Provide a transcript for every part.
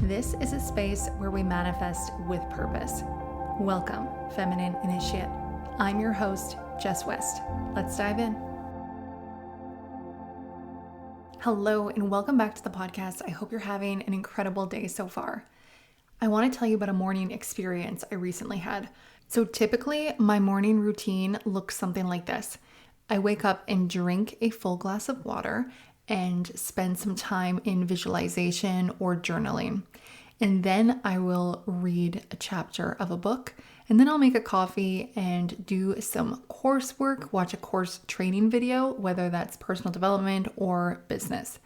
This is a space where we manifest with purpose. Welcome, Feminine Initiate. I'm your host, Jess West. Let's dive in. Hello, and welcome back to the podcast. I hope you're having an incredible day so far. I want to tell you about a morning experience I recently had. So typically, my morning routine looks something like this. I wake up and drink a full glass of water and spend some time in visualization or journaling. And then I will read a chapter of a book, and then I'll make a coffee and do some coursework, watch a course training video, whether that's personal development or business.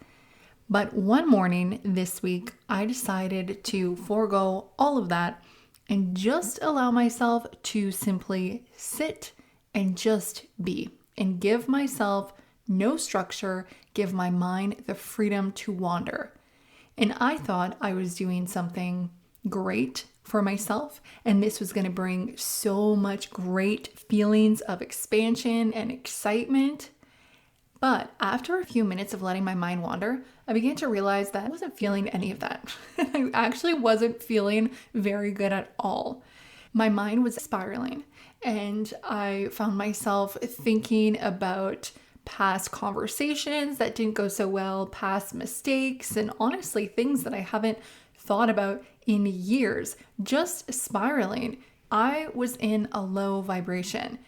But one morning this week, I decided to forego all of that and just allow myself to simply sit and just be and give myself no structure, give my mind the freedom to wander. And I thought I was doing something great for myself, and this was going to bring so much great feelings of expansion and excitement. But after a few minutes of letting my mind wander, I began to realize that I wasn't feeling any of that. I actually wasn't feeling very good at all. My mind was spiraling, and I found myself thinking about past conversations that didn't go so well, past mistakes, and honestly, things that I haven't thought about in years, just spiraling. I was in a low vibration,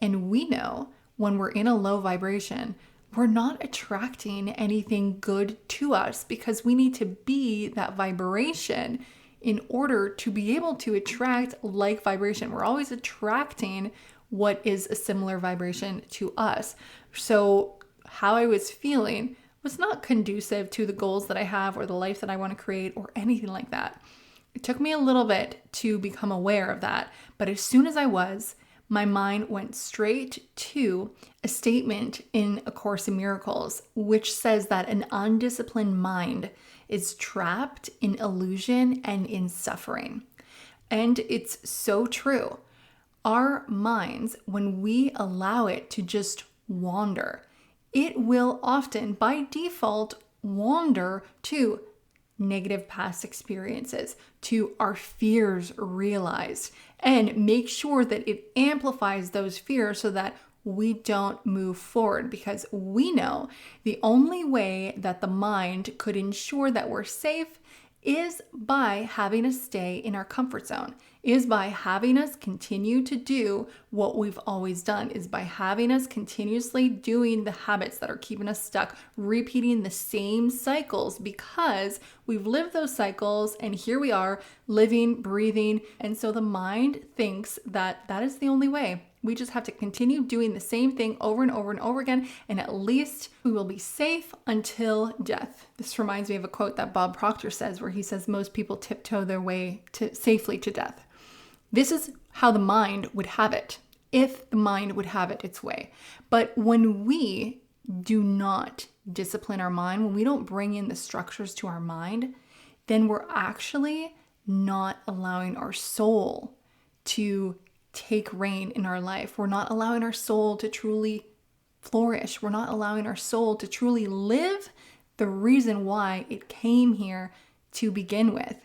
and we know when we're in a low vibration, we're not attracting anything good to us because we need to be that vibration in order to be able to attract like vibration. We're always attracting what is a similar vibration to us. So how I was feeling was not conducive to the goals that I have or the life that I want to create or anything like that. It took me a little bit to become aware of that, but as soon as I was, my mind went straight to a statement in A Course in Miracles, which says that an undisciplined mind is trapped in illusion and in suffering. And it's so true. Our minds, when we allow it to just wander, it will often, by default, wander to negative past experiences, to our fears realized, and make sure that it amplifies those fears so that we don't move forward, because we know the only way that the mind could ensure that we're safe is by having us stay in our comfort zone, is by having us continue to do what we've always done, is by having us continuously doing the habits that are keeping us stuck, repeating the same cycles because we've lived those cycles and here we are living, breathing. And so the mind thinks that that is the only way. We just have to continue doing the same thing over and over and over again, and at least we will be safe until death. This reminds me of a quote that Bob Proctor says, where he says most people tiptoe their way safely to death. This is how the mind would have it, if the mind would have it its way. But when we do not discipline our mind, when we don't bring in the structures to our mind, then we're actually not allowing our soul to take reign in our life. We're not allowing our soul to truly flourish. We're not allowing our soul to truly live the reason why it came here to begin with.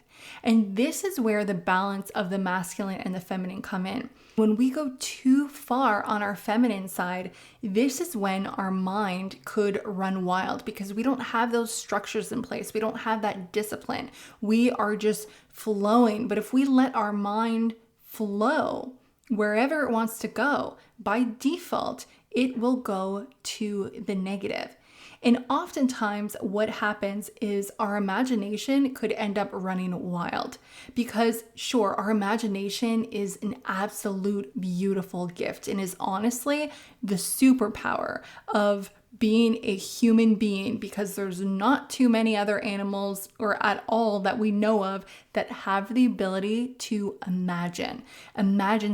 And this is where the balance of the masculine and the feminine come in. When we go too far on our feminine side, this is when our mind could run wild because we don't have those structures in place. We don't have that discipline. We are just flowing. But if we let our mind flow wherever it wants to go, by default, it will go to the negative. And oftentimes what happens is our imagination could end up running wild because sure, our imagination is an absolute beautiful gift and is honestly the superpower of being a human being, because there's not too many other animals or at all that we know of that have the ability to imagine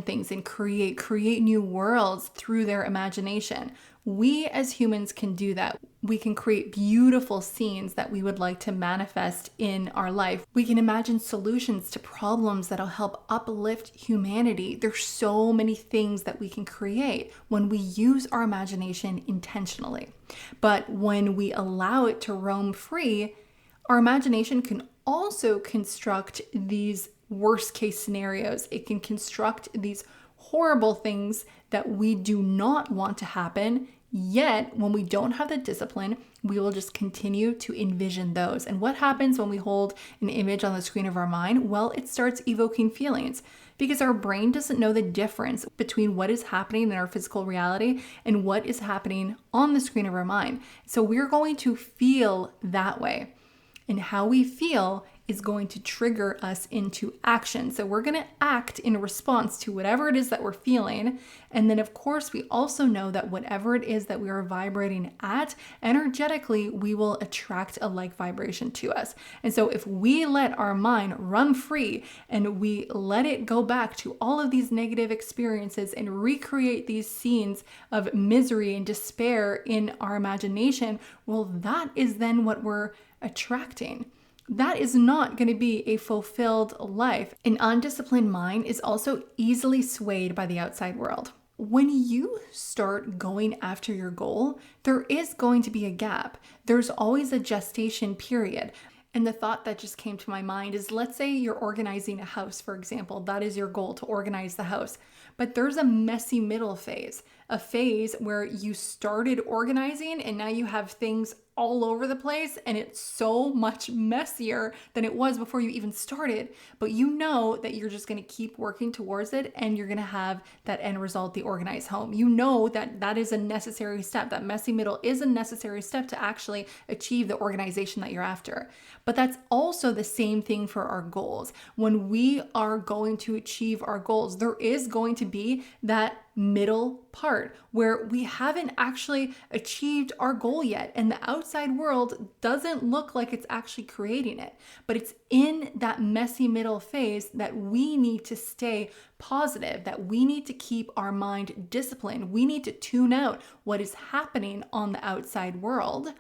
things and create new worlds through their imagination. We as humans can do that. We can create beautiful scenes that we would like to manifest in our life. We can imagine solutions to problems that'll help uplift humanity. There's so many things that we can create when we use our imagination intentionally. But when we allow it to roam free, our imagination can also construct these worst case scenarios. It can construct these horrible things that we do not want to happen. Yet, when we don't have the discipline, we will just continue to envision those. And what happens when we hold an image on the screen of our mind? Well, it starts evoking feelings because our brain doesn't know the difference between what is happening in our physical reality and what is happening on the screen of our mind. So we're going to feel that way. And how we feel is going to trigger us into action. So we're going to act in response to whatever it is that we're feeling. And then, of course, we also know that whatever it is that we are vibrating at, energetically, we will attract a like vibration to us. And so if we let our mind run free and we let it go back to all of these negative experiences and recreate these scenes of misery and despair in our imagination, well, that is then what we're attracting. That is not going to be a fulfilled life. An undisciplined mind is also easily swayed by the outside world. When you start going after your goal, there is going to be a gap. There's always a gestation period. And the thought that just came to my mind is, let's say you're organizing a house, for example. That is your goal, to organize the house. But there's a messy middle phase, a phase where you started organizing and now you have things all over the place and it's so much messier than it was before you even started. But you know that you're just going to keep working towards it and you're going to have that end result, the organized home. You know that that is a necessary step. That messy middle is a necessary step to actually achieve the organization that you're after. But that's also the same thing for our goals. When we are going to achieve our goals, there is going to be that middle part where we haven't actually achieved our goal yet and the outside world doesn't look like it's actually creating it. But it's in that messy middle phase that we need to stay positive, that we need to keep our mind disciplined. We need to tune out what is happening on the outside world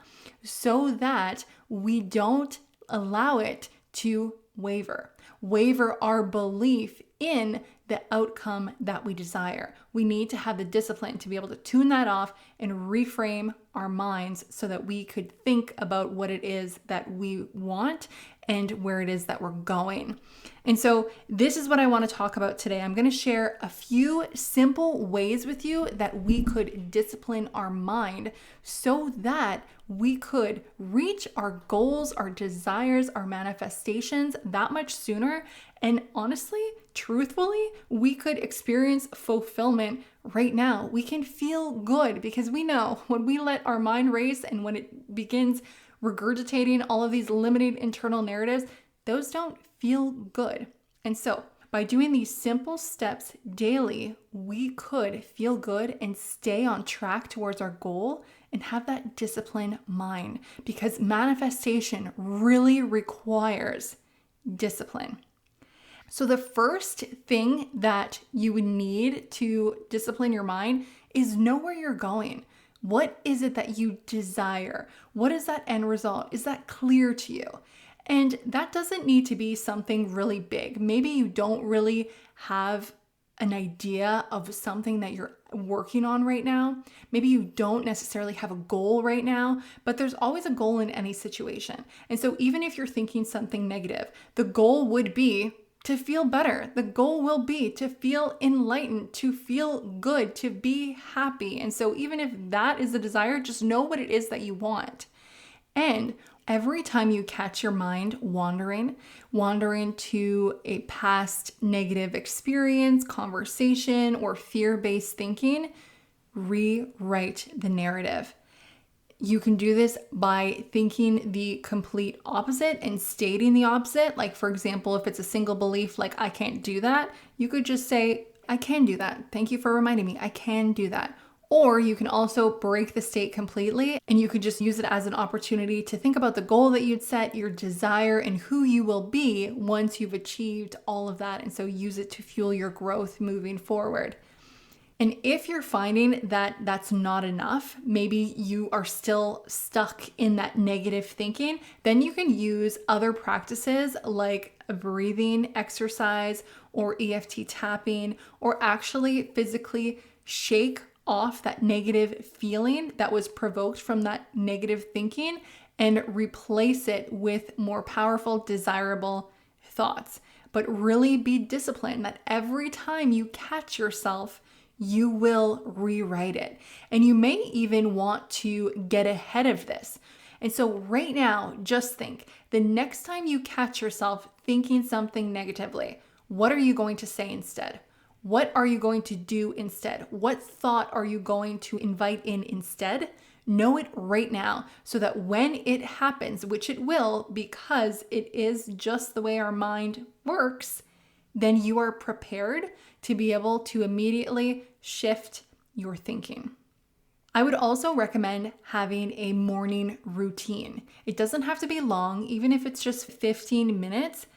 so that we don't allow it to waver our belief in the outcome that we desire. We need to have the discipline to be able to tune that off and reframe our minds so that we could think about what it is that we want and where it is that we're going. And so this is what I want to talk about today. I'm going to share a few simple ways with you that we could discipline our mind so that we could reach our goals, our desires, our manifestations that much sooner. And honestly, truthfully, we could experience fulfillment right now. We can feel good because we know when we let our mind race and when it begins regurgitating all of these limited internal narratives, those don't feel good. And so by doing these simple steps daily, we could feel good and stay on track towards our goal and have that disciplined mind, because manifestation really requires discipline. So the first thing that you would need to discipline your mind is know where you're going. What is it that you desire? What is that end result? Is that clear to you? And that doesn't need to be something really big. Maybe you don't really have an idea of something that you're working on right now. Maybe you don't necessarily have a goal right now, but there's always a goal in any situation. And so even if you're thinking something negative, the goal would be to feel better. The goal will be to feel enlightened, to feel good, to be happy. And so even if that is the desire, just know what it is that you want. And every time you catch your mind wandering to a past negative experience, conversation, or fear-based thinking, rewrite the narrative. You can do this by thinking the complete opposite and stating the opposite. Like, for example, if it's a single belief, like I can't do that, you could just say, I can do that. Thank you for reminding me. I can do that. Or you can also break the state completely and you could just use it as an opportunity to think about the goal that you'd set, your desire, and who you will be once you've achieved all of that. And so use it to fuel your growth moving forward. And if you're finding that that's not enough, maybe you are still stuck in that negative thinking, then you can use other practices like a breathing exercise or EFT tapping, or actually physically shake off that negative feeling that was provoked from that negative thinking and replace it with more powerful, desirable thoughts. But really be disciplined that every time you catch yourself, you will rewrite it. And you may even want to get ahead of this. And so right now, just think, the next time you catch yourself thinking something negatively, what are you going to say instead? What are you going to do instead? What thought are you going to invite in instead? Know it right now so that when it happens, which it will because it is just the way our mind works, then you are prepared to be able to immediately shift your thinking. I would also recommend having a morning routine. It doesn't have to be long, even if it's just 15 minutes.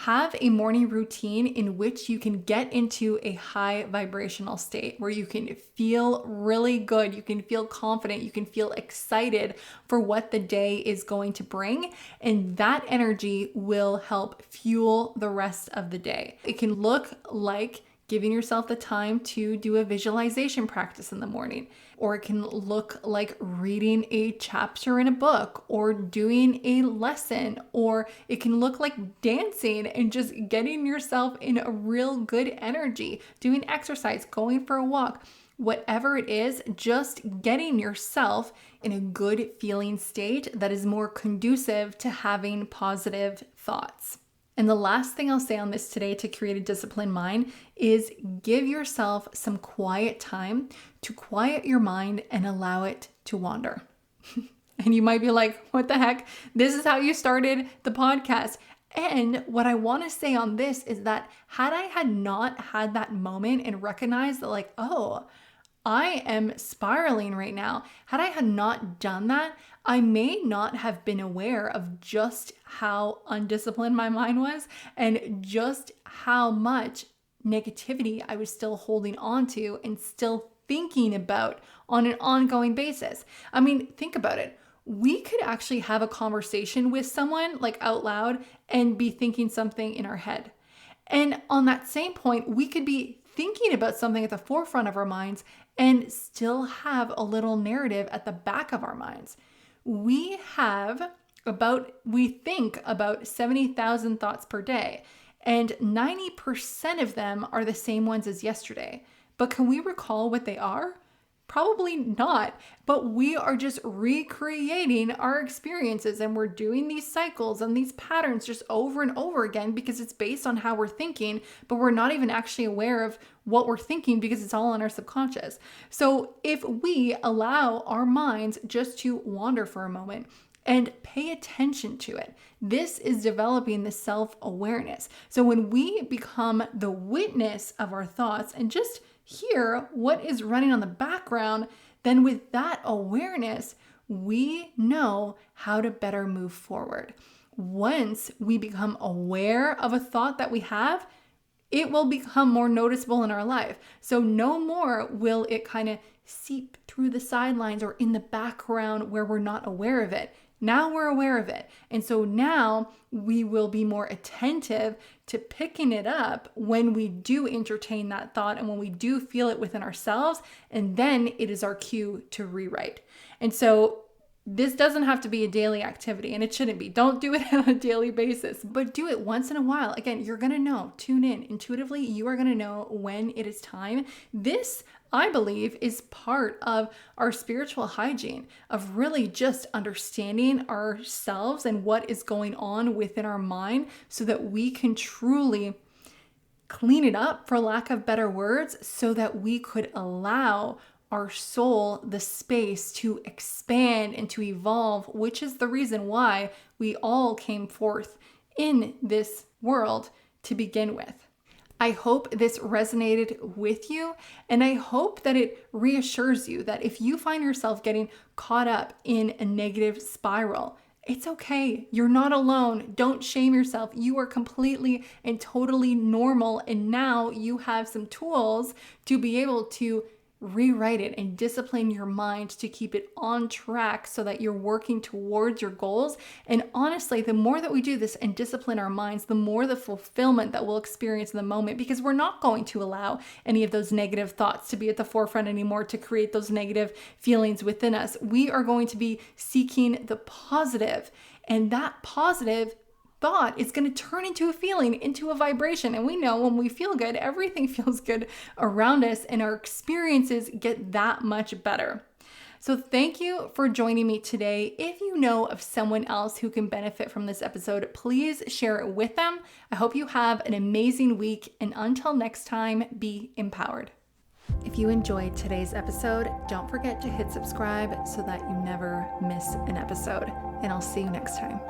Have a morning routine in which you can get into a high vibrational state where you can feel really good, you can feel confident, you can feel excited for what the day is going to bring, and that energy will help fuel the rest of the day. It can look like giving yourself the time to do a visualization practice in the morning, or it can look like reading a chapter in a book or doing a lesson, or it can look like dancing and just getting yourself in a real good energy, doing exercise, going for a walk. Whatever it is, just getting yourself in a good feeling state that is more conducive to having positive thoughts. And the last thing I'll say on this today to create a disciplined mind is give yourself some quiet time to quiet your mind and allow it to wander. And you might be like, what the heck? This is how you started the podcast. And what I want to say on this is that had I had not had that moment and recognized that like, oh, I am spiraling right now. Had I had not done that, I may not have been aware of just how undisciplined my mind was and just how much negativity I was still holding on to and still thinking about on an ongoing basis. I mean, think about it. We could actually have a conversation with someone like out loud and be thinking something in our head. And on that same point, we could be thinking about something at the forefront of our minds and still have a little narrative at the back of our minds. We think about 70,000 thoughts per day, and 90% of them are the same ones as yesterday. But can we recall what they are? Probably not, but we are just recreating our experiences and we're doing these cycles and these patterns just over and over again because it's based on how we're thinking, but we're not even actually aware of what we're thinking because it's all in our subconscious. So if we allow our minds just to wander for a moment and pay attention to it, this is developing the self-awareness. So when we become the witness of our thoughts and just hear what is running on the background, then with that awareness, we know how to better move forward. Once we become aware of a thought that we have, it will become more noticeable in our life. So no more will it kind of seep through the sidelines or in the background where we're not aware of it. Now we're aware of it. And so now we will be more attentive to picking it up when we do entertain that thought and when we do feel it within ourselves. And then it is our cue to rewrite. And so this doesn't have to be a daily activity, and it shouldn't be. Don't do it on a daily basis, but do it once in a while. Again, you're going to know, tune in intuitively. You are going to know when it is time. This, I believe, is part of our spiritual hygiene of really just understanding ourselves and what is going on within our mind so that we can truly clean it up, for lack of better words, so that we could allow our soul the space to expand and to evolve, which is the reason why we all came forth in this world to begin with. I hope this resonated with you, and I hope that it reassures you that if you find yourself getting caught up in a negative spiral, it's okay. You're not alone. Don't shame yourself. You are completely and totally normal, and now you have some tools to be able to rewrite it and discipline your mind to keep it on track so that you're working towards your goals. And honestly, the more that we do this and discipline our minds, the more the fulfillment that we'll experience in the moment, because we're not going to allow any of those negative thoughts to be at the forefront anymore to create those negative feelings within us. We are going to be seeking the positive, and that positive thought is going to turn into a feeling, into a vibration. And we know when we feel good, everything feels good around us and our experiences get that much better. So thank you for joining me today. If you know of someone else who can benefit from this episode, please share it with them. I hope you have an amazing week. And until next time, be empowered. If you enjoyed today's episode, don't forget to hit subscribe so that you never miss an episode. And I'll see you next time.